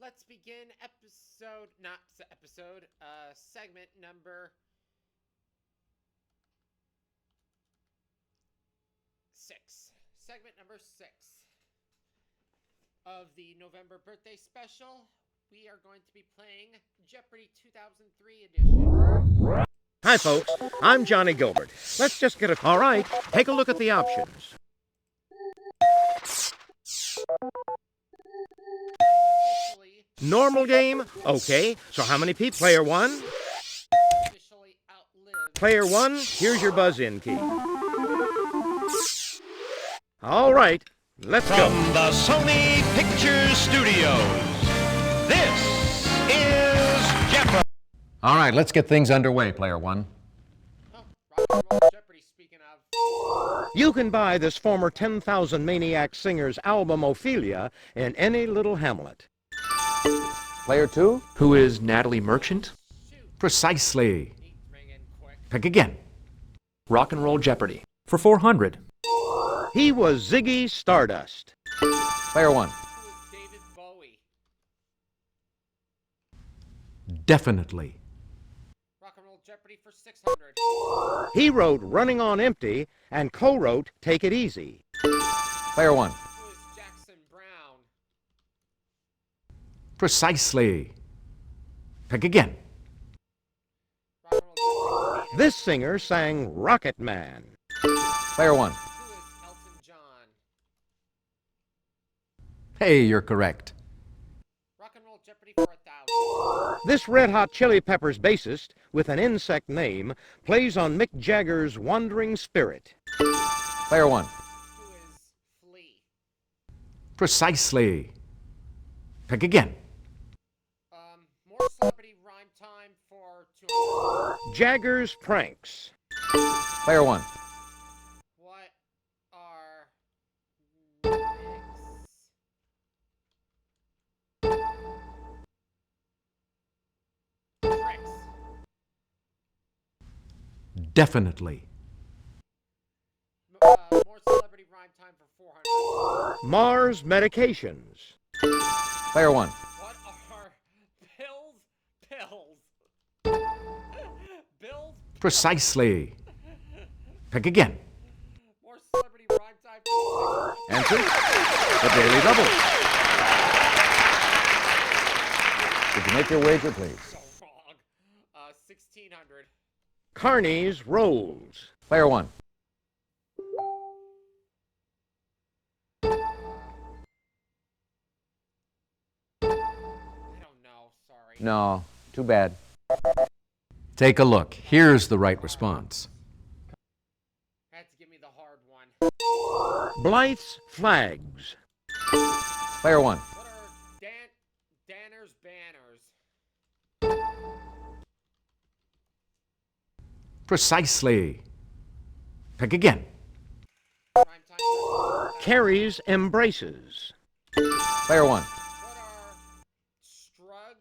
let's begin segment number 6. Segment number 6 of the November birthday special. We are going to be playing Jeopardy 2003 edition. Hi, folks. I'm Johnny Gilbert. Let's just get it. All right, take a look at the options. Normal game? Okay, so how many people? Player 1? Player 1, here's your buzz-in key. All right, let's go. From the Sony Pictures Studios, this is Jeopardy! All right, let's get things underway, Player 1. Rock and Roll Jeopardy, speaking of. You can buy this former 10,000 Maniac singer's album, Ophelia, in any little hamlet. Player 2? Who is Natalie Merchant? Precisely. Ring in quick. Pick again. Rock and Roll Jeopardy for 400. He was Ziggy Stardust. Player 1. Who is David Bowie? Definitely. Rock and Roll Jeopardy for 600. He wrote Running on Empty and co-wrote Take It Easy. Player 1. Who is Jackson Brown? Precisely. Pick again. Rock and Roll Jeopardy. This singer sang Rocket Man. Player 1. Who is Elton John? Hey, you're correct. Rock and Roll Jeopardy for 1,000. This Red Hot Chili Peppers bassist, with an insect name, plays on Mick Jagger's Wandering Spirit. Player 1. Who is Flea? Precisely. Pick again. More celebrity rhyme time for 200. Jagger's Pranks. Player 1. What are mix? Tricks. Definitely. More celebrity rhyme time for 400. Mars Medications. Player 1. What are pills? Bills? Precisely. Pick again. More celebrity rhyme time for 600. Answer? The Daily Double. Did you make your wager, please? So wrong. 1,600. Carney's Rolls. Player 1. I don't know. Sorry. No, too bad. Take a look. Here's the right response. Had to give me the hard one. Blythe's Flags. Player 1. What are Danner's banners? Precisely. Pick again. Rhyme time for Carrie's Embraces. Player 1. What are Shrugs?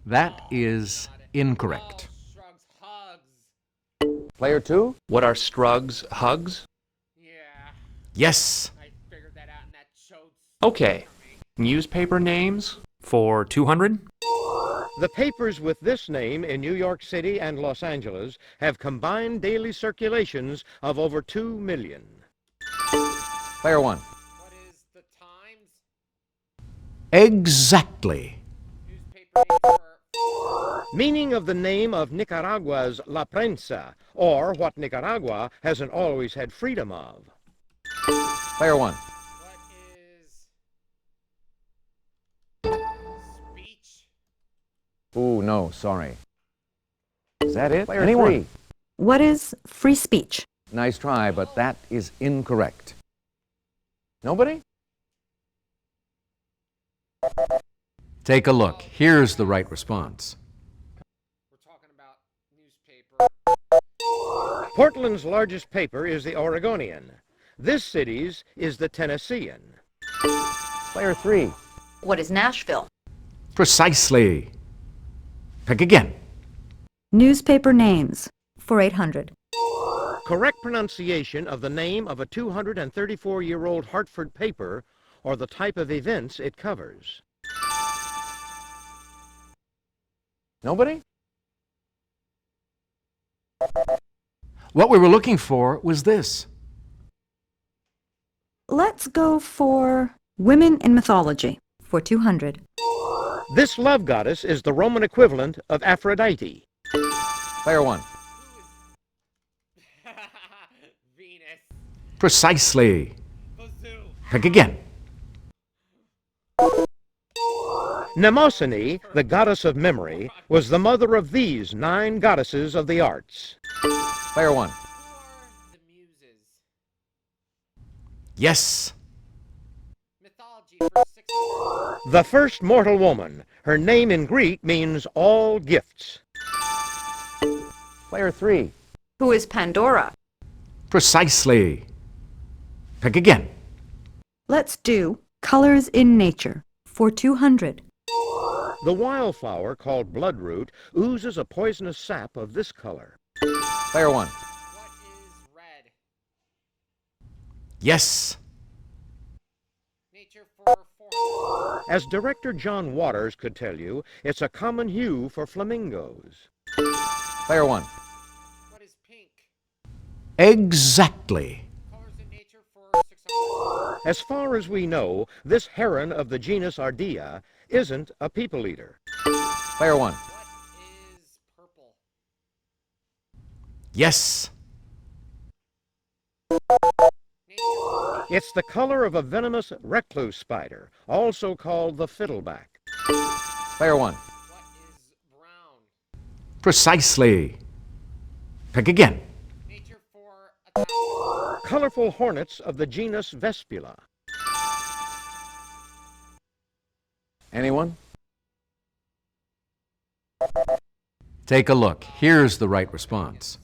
That is incorrect. Oh, Shrugs hugs. Player 2? What are Scruggs Hugs? Yeah, Yes. I figured that out, and that showed. Okay. Newspaper names for 200. The papers with this name in New York City and Los Angeles have combined daily circulations of over 2 million. Player 1. What is the Times? Exactly. Newspaper name for Meaning of the name of Nicaragua's La Prensa, or what Nicaragua hasn't always had freedom of. Player 1. what is speech? Ooh, no, sorry. Is that it? Player Anyone? 3. What is free speech? Nice try, but that is incorrect. Nobody? Take a look. Here's the right response. We're talking about newspaper. Portland's largest paper is the Oregonian. This city's is the Tennessean. Player 3. What is Nashville? Precisely. Pick again. Newspaper names for 800. Correct pronunciation of the name of a 234-year-old Hartford paper or the type of events it covers. Nobody? What we were looking for was this. Let's go for women in mythology for 200. This love goddess is the Roman equivalent of Aphrodite. Player 1. Venus. Precisely. Bazoo. Pick again. Mnemosyne, the goddess of memory, was the mother of these 9 goddesses of the arts. Player 1. Who are the muses? Yes. Mythology for 600. The first mortal woman. Her name in Greek means all gifts. Player 3. Who is Pandora? Precisely. Pick again. Let's do colors in nature for 200. The wildflower, called bloodroot, oozes a poisonous sap of this color. Player 1. What is red? Yes. Nature for 400. As director John Waters could tell you, it's a common hue for flamingos. Player 1. What is pink? Exactly. Colors in nature for 600. As far as we know, this heron of the genus Ardea isn't a people eater. Player 1. What is purple? Yes. Nature for It's the color of a venomous recluse spider, also called the fiddleback. Player 1. what is brown? Precisely. Pick again. Nature for 1,000. Colorful hornets of the genus Vespula. Anyone? Take a look. Here's the right response.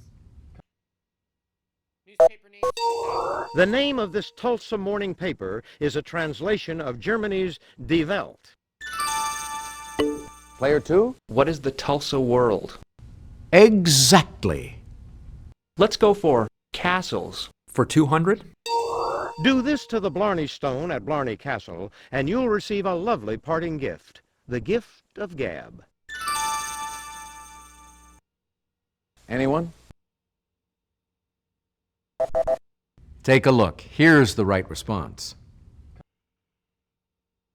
Newspaper names for 1,000. The name of this Tulsa morning paper is a translation of Germany's Die Welt. Player 2. What is the Tulsa World? Exactly. Let's go for castles for 200. Do this to the Blarney Stone at Blarney Castle, and you'll receive a lovely parting gift, the gift of gab. Anyone? Take a look. Here's the right response.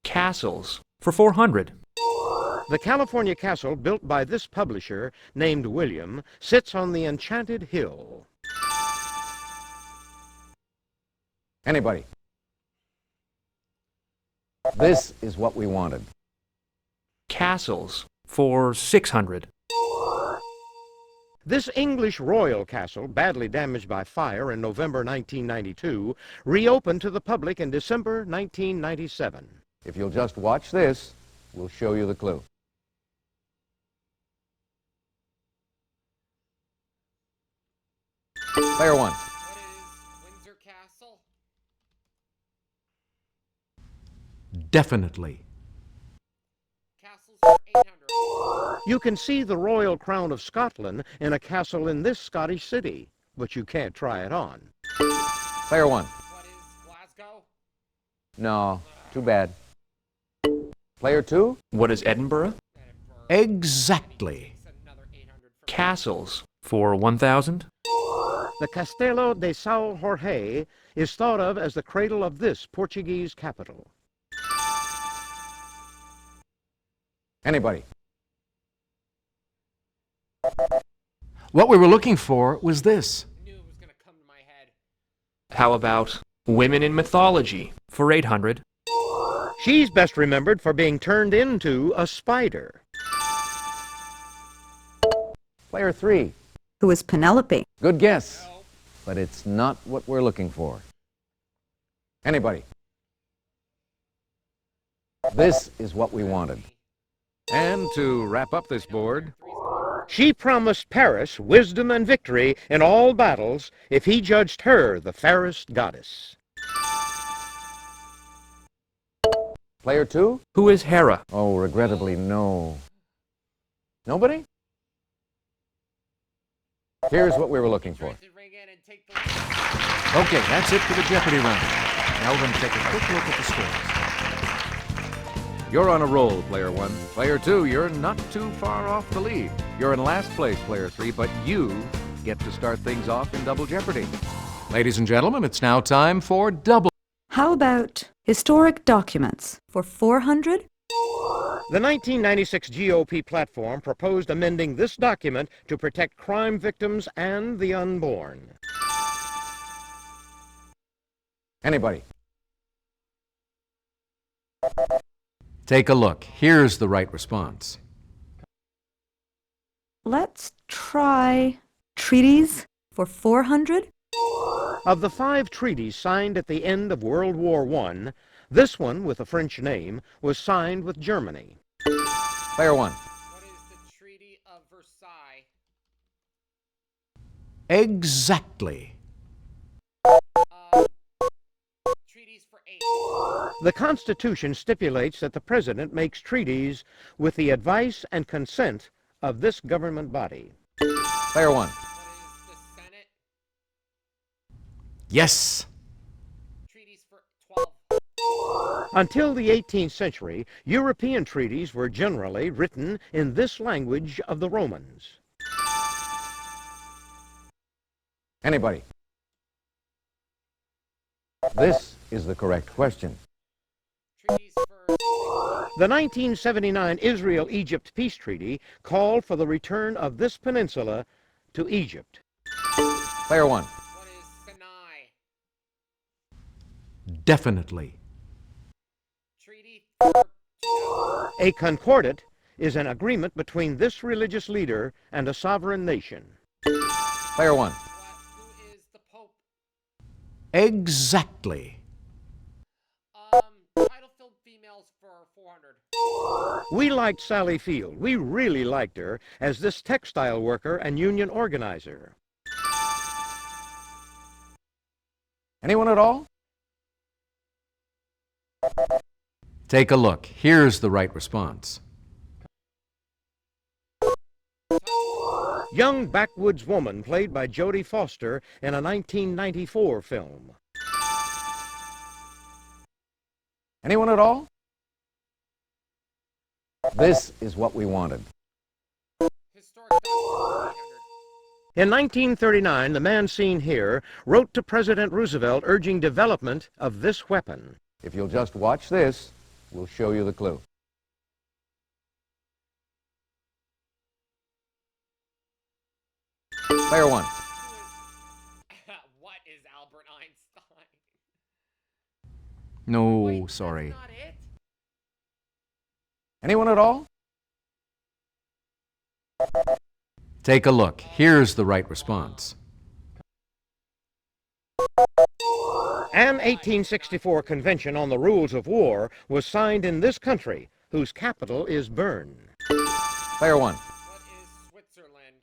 Castles for 400. The California castle, built by this publisher, named William, sits on the Enchanted Hill. Anybody? This is what we wanted. Castles for 600. This English royal castle, badly damaged by fire in November 1992, reopened to the public in December 1997. If you'll just watch this, we'll show you the clue. Player 1. What is Windsor Castle? Definitely. Castles for 800. You can see the royal crown of Scotland in a castle in this Scottish city, but you can't try it on. Player 1. What is Glasgow? No, too bad. Player 2. What is Edinburgh? Exactly. Another 800 for Castles for 1,000. The Castelo de São Jorge is thought of as the cradle of this Portuguese capital. Anybody? What we were looking for was this. knew it was going to come to my head. How about women in mythology for 800? She's best remembered for being turned into a spider. Player 3. Who is Penelope? Good guess, No. but it's not what we're looking for. Anybody? This is what we wanted. And to wrap up this board, she promised Paris wisdom and victory in all battles if he judged her the fairest goddess. Player 2? Who is Hera? Oh, regrettably, no. Nobody? Here's what we were looking for. Did it ring in and take the lead. Okay, that's it for the Jeopardy round. Now we're going to take a quick look at the scores. You're on a roll, Player 1. Player 2, you're not too far off the lead. You're in last place, Player 3, but you get to start things off in Double Jeopardy. Ladies and gentlemen, it's now time for Double. How about historic documents for 400? The 1996 GOP platform proposed amending this document to protect crime victims and the unborn. Anybody? Take a look. Here's the right response. Let's try treaties for 400? Of the 5 treaties signed at the end of World War I, this one, with a French name, was signed with Germany. Player 1. What is the Treaty of Versailles? Exactly. Treaties for 8. The Constitution stipulates that the President makes treaties with the advice and consent of this government body. Player 1. What is the Senate? Yes. Treaties for 12. Until the 18th century, European treaties were generally written in this language of the Romans. Anybody? This is the correct question. Treaties for 16. The 1979 Israel-Egypt peace treaty called for the return of this peninsula to Egypt. Player 1. What is Sinai? Definitely. Treaty for 2000. A concordat is an agreement between this religious leader and a sovereign nation. Player 1. Who is the Pope? Exactly. Title-filled females for 400. We liked Sally Field. We really liked her as this textile worker and union organizer. Anyone at all? Take a look. Here's the right response. Young backwoods woman played by Jodie Foster in a 1994 film. Anyone at all? This is what we wanted. Historic document for 800. In 1939, the man seen here wrote to President Roosevelt urging development of this weapon. If you'll just watch this, we'll show you the clue. Player 1. What is Albert Einstein? No, Wait, sorry. That's not it? Anyone at all? Take a look. Here's the right response. An 1864 convention on the rules of war was signed in this country, whose capital is Bern. Player 1. What is Switzerland?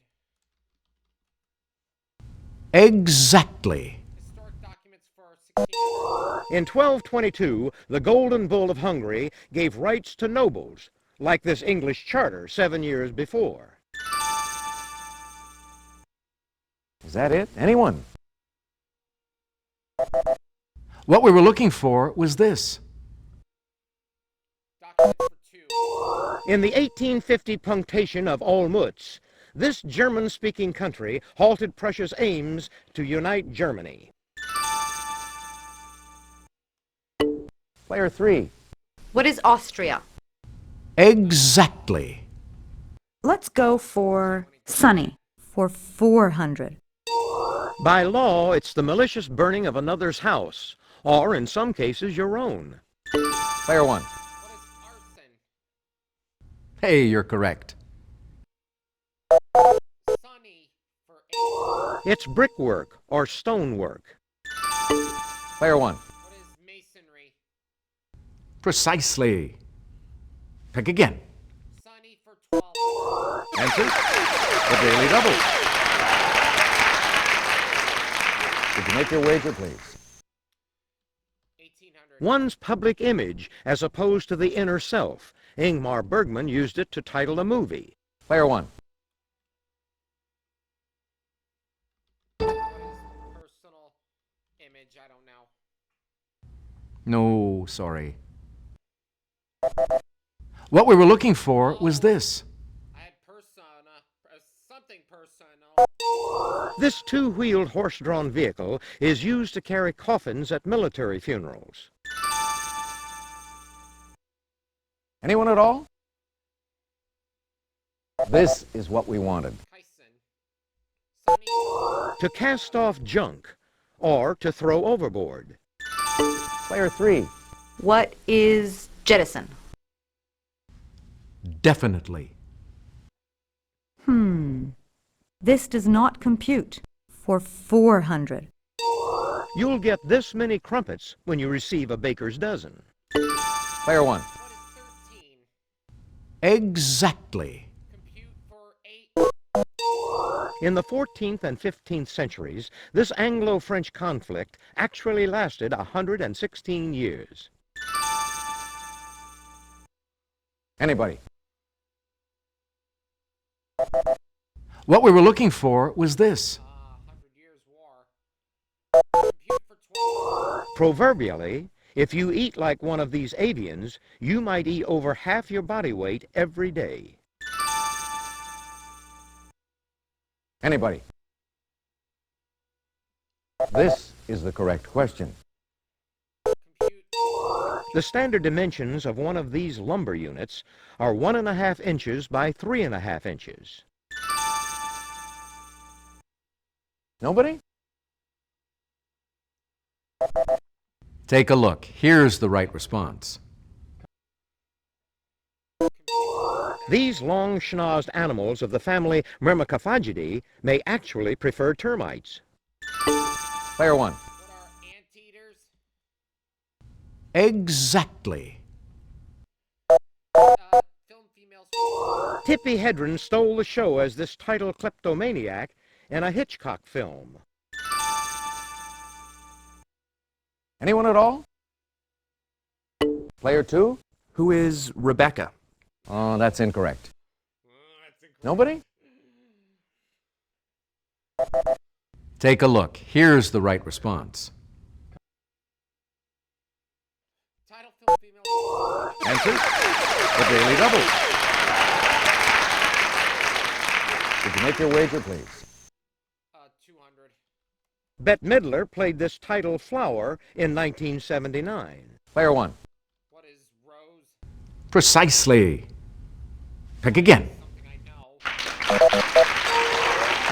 Exactly. Historic documents for 1600. In 1222, the Golden Bull of Hungary gave rights to nobles, like this English charter 7 years before. Is that it? Anyone? What we were looking for was this. Documents for 2. In the 1850 punctation of Olmütz, this German-speaking country halted Prussia's aims to unite Germany. Player 3. What is Austria? Exactly. Let's go for sunny for 400. By law, it's the malicious burning of another's house, or in some cases, your own. Player 1. What is arson? Hey, you're correct. Sunny for 8. It's brickwork or stonework. Player 1. What is masonry? Precisely. Pick again. Sunny for 12. Answer? The Daily Double. Did you make your wager, please? 1800. One's public image as opposed to the inner self. Ingmar Bergman used it to title a movie. Player 1. What is advantage? I don't know. No, sorry. What we were looking for was this. I had persona. Something personal. This two-wheeled horse-drawn vehicle is used to carry coffins at military funerals. Anyone at all? This is what we wanted. Tyson. Sonny. To cast off junk or to throw overboard. Player 3. What is jettison? Definitely. This does not compute. For 400. You'll get this many crumpets when you receive a baker's dozen. Player 1. What is 13? Exactly. Compute for 8. In the 14th and 15th centuries, this Anglo-French conflict actually lasted 116 years. Anybody? What we were looking for was this. 100 Years' War. Compute for 12. Proverbially, if you eat like one of these avians, you might eat over half your body weight every day. Anybody? This is the correct question. Compute. The standard dimensions of one of these lumber units are 1.5 inches by 3.5 inches. Nobody? Take a look. Here's the right response. These long schnozzed animals of the family Myrmecophagidae may actually prefer termites. Player 1. What are anteaters? Exactly. Film females. Tippi Hedren stole the show as this title kleptomaniac in a Hitchcock film. Anyone at all? Player 2? Who is Rebecca? Oh, that's incorrect. Nobody? Take a look. Here's the right response. Title film females. Answer? The Daily Double. Did you make your wager, please? 200. Bette Midler played this title Flower in 1979. Player 1. What is Rose? Precisely. Pick again. Something I know.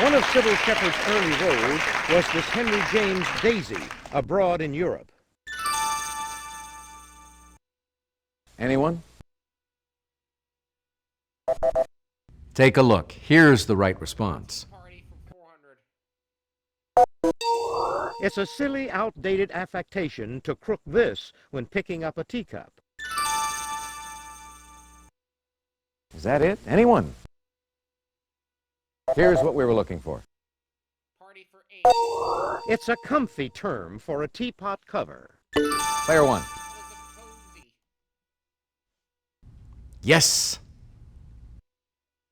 One of Sybil Shepherd's early roles was this Henry James Daisy, abroad in Europe. Anyone? Take a look. Here's the right response. Party for 400. It's a silly, outdated affectation to crook this when picking up a teacup. Is that it? Anyone? Here's what we were looking for. Party for 8. It's a comfy term for a teapot cover. Player 1. What is a cozy? Yes.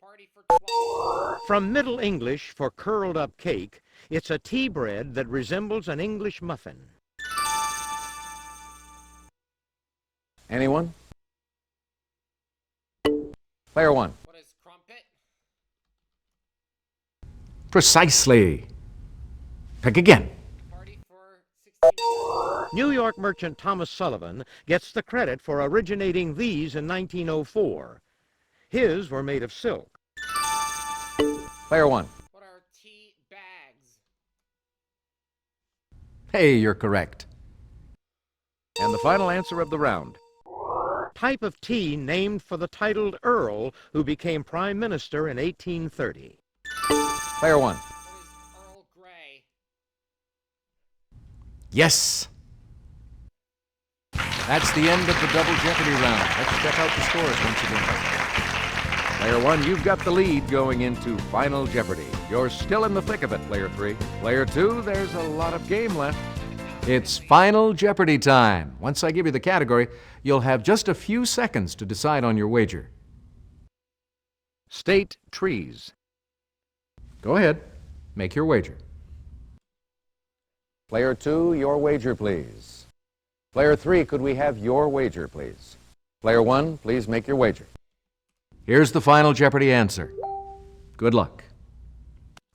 Party for 12. From Middle English for curled up cake, it's a tea bread that resembles an English muffin. Anyone? Player 1. What is crumpet? Precisely. Pick again. Party for 1600. New York merchant Thomas Sullivan gets the credit for originating these in 1904. His were made of silk. Player 1. What are tea bags? Hey, you're correct. And the final answer of the round. Type of tea named for the titled Earl who became Prime Minister in 1830. Player 1. What is Earl Grey? Yes. That's the end of the Double Jeopardy round. Let's check out the scores once again. Player 1, you've got the lead going into Final Jeopardy. You're still in the thick of it, Player 3. Player 2, there's a lot of game left. It's Final Jeopardy time. Once I give you the category, you'll have just a few seconds to decide on your wager. State trees. Go ahead. Make your wager. Player 2, your wager, please. Player 3, could we have your wager, please? Player 1, please make your wager. Here's the final Jeopardy answer. Good luck.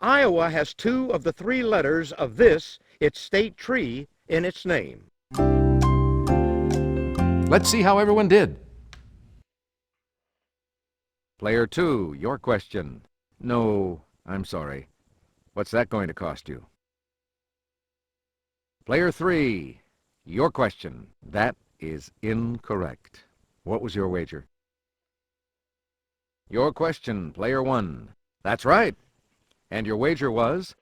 Iowa has 2 of the 3 letters of this, its state tree, in its name. Let's see how everyone did. Player 2, your question. No, I'm sorry. What's that going to cost you? Player 3, your question. That is incorrect. What was your wager? Your question, Player 1. That's right. And your wager was?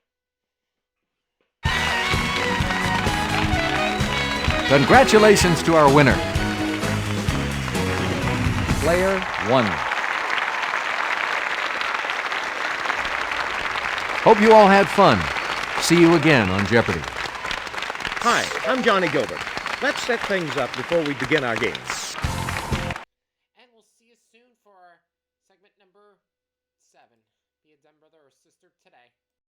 Congratulations to our winner. Player 1. Hope you all had fun. See you again on Jeopardy! Hi, I'm Johnny Gilbert. Let's set things up before we begin our game. And we'll see you soon for segment number 7. Be a dumb brother or sister today.